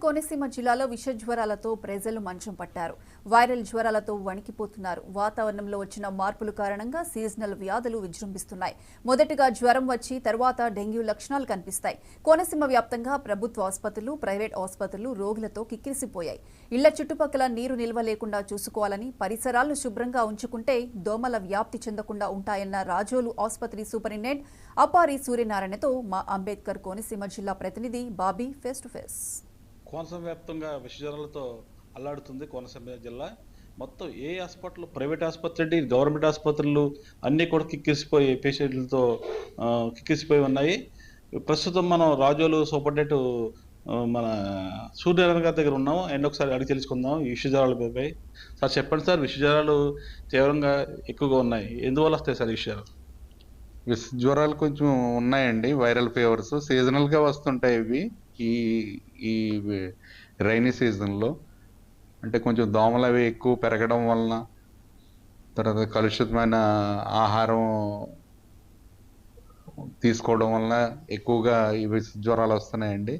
కోనసీమ జిల్లాలో విష జ్వరాలతో ప్రజలు మంచం పట్టారు. వైరల్ జ్వరాలతో వణికిపోతున్నారు. వాతావరణంలో వచ్చిన మార్పుల కారణంగా సీజనల్ వ్యాధులు విజృంభిస్తున్నాయి. మొదటగా జ్వరం వచ్చి తర్వాత డెంగ్యూ లక్షణాలు కనిపిస్తాయి. కోనసీమ వ్యాప్తంగా ప్రభుత్వ ఆసుపత్రులు, ప్రైవేట్ ఆసుపత్రులు రోగులతో కిక్కిరిసిపోయాయి. ఇళ్ల చుట్టుపక్కల నీరు నిల్వ లేకుండా చూసుకోవాలని, పరిసరాలను శుభ్రంగా ఉంచుకుంటే దోమల వ్యాప్తి చెందకుండా ఉంటాయన్న రాజోలు ఆసుపత్రి సూపరింటెండెంట్ అపారి సూర్యనారాయణతో మా అంబేద్కర్ కోనసీమ జిల్లా ప్రతినిధి Bobby face to face. Konaseema వ్యాప్తంగా విషజ్వరాలతో అల్లాడుతుంది కోనసీమ జిల్లా. మొత్తం ఏ హాస్పిటల్, ప్రైవేట్ ఆసుపత్రి, గవర్నమెంట్ ఆసుపత్రులు అన్నీ కూడా కిక్కిరిసిపోయి పేషెంట్లతో కిక్కిరిసిపోయి ఉన్నాయి. ప్రస్తుతం మనం రాజోలు సూపరింటెండెంట్ మన సూర్యనారాయణ గారి దగ్గర ఉన్నాము. అండ్ ఒకసారి అడిగి తెలుసుకుందాం ఈ విషజ్వరాలపై. సార్ చెప్పండి సార్, విషజ్వరాలు తీవ్రంగా ఎక్కువగా ఉన్నాయి, ఎందువల్ల వస్తాయి సార్ ఈ విషయాలు? జ్వరాలు కొంచెం ఉన్నాయండి. వైరల్ ఫీవర్స్ సీజనల్గా వస్తుంటాయి. ఇవి ఈ ఈ రైనీ సీజన్లో అంటే కొంచెం దోమలు అవి ఎక్కువ పెరగడం వలన, తర్వాత కలుషితమైన ఆహారం తీసుకోవడం వలన ఎక్కువగా ఇవి జ్వరాలు వస్తున్నాయండి.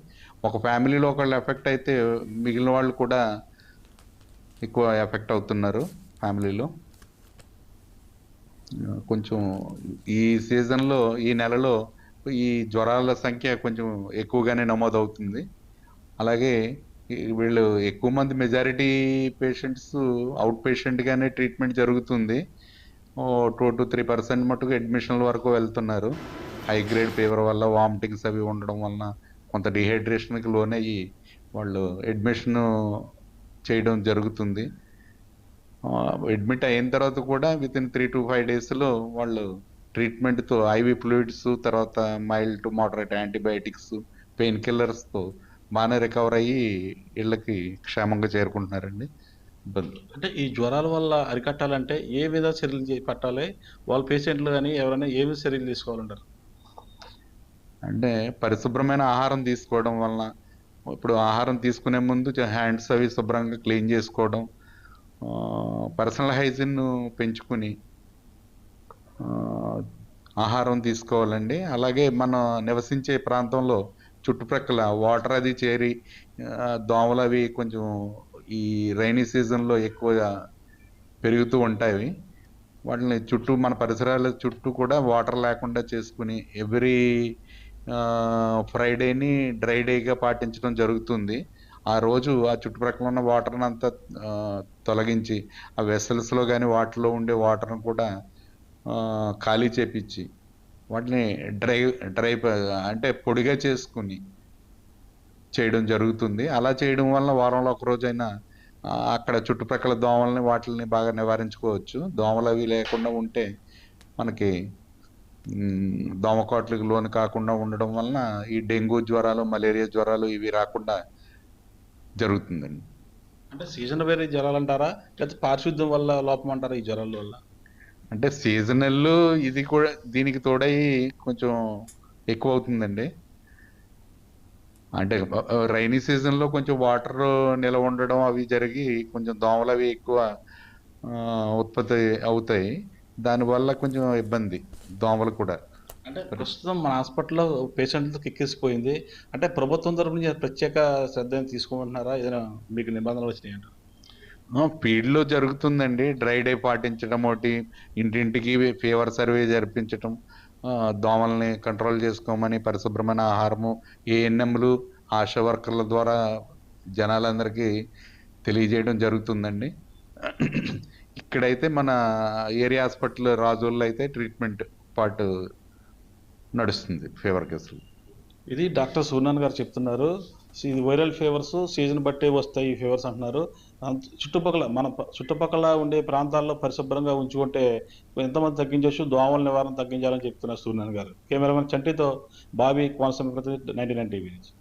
ఒక ఫ్యామిలీలో ఒకళ్ళు ఎఫెక్ట్ అయితే మిగిలిన వాళ్ళు కూడా ఎక్కువ ఎఫెక్ట్ అవుతున్నారు ఫ్యామిలీలో. కొంచెం ఈ సీజన్లో, ఈ నెలలో ఈ జ్వరాల సంఖ్య కొంచెం ఎక్కువగానే నమోదవుతుంది. అలాగే వీళ్ళు ఎక్కువ మంది మెజారిటీ పేషెంట్స్ అవుట్ పేషెంట్గానే ట్రీట్మెంట్ జరుగుతుంది. 2-3% మటుకు అడ్మిషన్ల వరకు వెళ్తున్నారు. హై గ్రేడ్ ఫీవర్ వల్ల వామిటింగ్స్ అవి ఉండడం వలన కొంత డిహైడ్రేషన్కి లోనయ్యి వాళ్ళు అడ్మిషన్ చేయడం జరుగుతుంది. అడ్మిట్ అయిన తర్వాత కూడా వితిన్ 3 to 5 డేస్లో వాళ్ళు ట్రీట్మెంట్తో ఐవి ఫ్లూయిడ్స్, తర్వాత mild to moderate antibiotics, pain కిల్లర్స్తో బాగానే రికవర్ అయ్యి ఇళ్ళకి క్షేమంగా చేరుకుంటున్నారండి. అంటే ఈ జ్వరాల వల్ల అరికట్టాలంటే ఏ విధ చర్యలు పట్టాలి? వాళ్ళ పేషెంట్లు కానీ ఎవరైనా ఏమి చర్యలు తీసుకోవాలంటారు? అంటే పరిశుభ్రమైన ఆహారం తీసుకోవడం వలన, ఇప్పుడు ఆహారం తీసుకునే ముందు హ్యాండ్స్ అవి శుభ్రంగా క్లీన్ చేసుకోవడం, పర్సనల్ హైజీన్ పెంచుకుని ఆహారం తీసుకోవాలండి. అలాగే మనం నివసించే ప్రాంతంలో చుట్టుప్రక్కల వాటర్ అది చేరి దోమలు అవి కొంచెం ఈ రైనీ సీజన్లో ఎక్కువగా పెరుగుతూ ఉంటాయి. వాటిని చుట్టూ, మన పరిసరాల చుట్టూ కూడా వాటర్ లేకుండా చేసుకుని ఎవ్రీ ఫ్రైడేని డ్రై డేగా పాటించడం జరుగుతుంది. ఆ రోజు ఆ చుట్టుప్రక్కల ఉన్న వాటర్ని అంతా తొలగించి, ఆ వెసల్స్లో కానీ వాటిలో ఉండే వాటర్ని కూడా ఖాళీ చేపించి వాటిని డ్రై అంటే పొడిగా చేసుకుని చేయడం జరుగుతుంది. అలా చేయడం వల్ల వారంలో ఒక రోజైనా అక్కడ చుట్టుప్రక్కల దోమల్ని వాటిని బాగా నివారించుకోవచ్చు. దోమలు అవి లేకుండా ఉంటే మనకి దోమకాట్లకు లోను కాకుండా ఉండడం వలన ఈ డెంగ్యూ జ్వరాలు, మలేరియా జ్వరాలు ఇవి రాకుండా జరుగుతుందండి. అంటే సీజన్ వేరే జ్వరాలు అంటారా, లేకపోతే పారిశుద్ధ్యం వల్ల లోపం అంటారా ఈ జ్వరాల వల్ల? అంటే సీజనల్ ఇది కూడా దీనికి తోడయి కొంచెం ఎక్కువ అవుతుందండి. అంటే రైనీ సీజన్లో కొంచెం వాటర్ నిల్వ ఉండడం అవి జరిగి కొంచెం దోమలు అవి ఎక్కువ ఉత్పత్తి అవుతాయి. దానివల్ల కొంచెం ఇబ్బంది దోమలు కూడా. అంటే ప్రస్తుతం మన హాస్పిటల్లో పేషెంట్లతో కిక్కిసిపోయింది. అంటే ప్రభుత్వం తరపు నుంచి ప్రత్యేక శ్రద్ధ తీసుకోమంటున్నారా? ఏదైనా మీకు నిబంధనలు వచ్చినాయంట? ఫీల్డ్లో జరుగుతుందండి. డ్రై డే పాటించడం ఒకటి, ఇంటింటికి ఫీవర్ సర్వే జరిపించటం, దోమల్ని కంట్రోల్ చేసుకోమని పరిశుభ్రమైన ఆహారము ఏఎన్ఎంలు, ఆశా వర్కర్ల ద్వారా జనాలందరికీ తెలియజేయడం జరుగుతుందండి. ఇక్కడైతే మన ఏరియా హాస్పిటల్ రాజోల్లో అయితే ట్రీట్మెంట్ పార్ట్ నడుస్తుంది ఫీవర్ కేసులు. ఇది డాక్టర్ సూర్యనారాయణ గారు చెప్తున్నారు. ఇది వైరల్ ఫీవర్స్ సీజన్ బట్టే వస్తాయి ఈ ఫీవర్స్ అంటున్నారు. చుట్టుపక్కల ఉండే ప్రాంతాల్లో పరిశుభ్రంగా ఉంచుకుంటే ఎంతమంది తగ్గించవచ్చు, దోమల నివారణ తగ్గించాలని చెప్తున్నారు సూర్యనారాయణ గారు. కెమెరామెన్ చంటితో బాబీ, కోనసీమ ప్రతినిధి, 99 టీవీ నుంచి.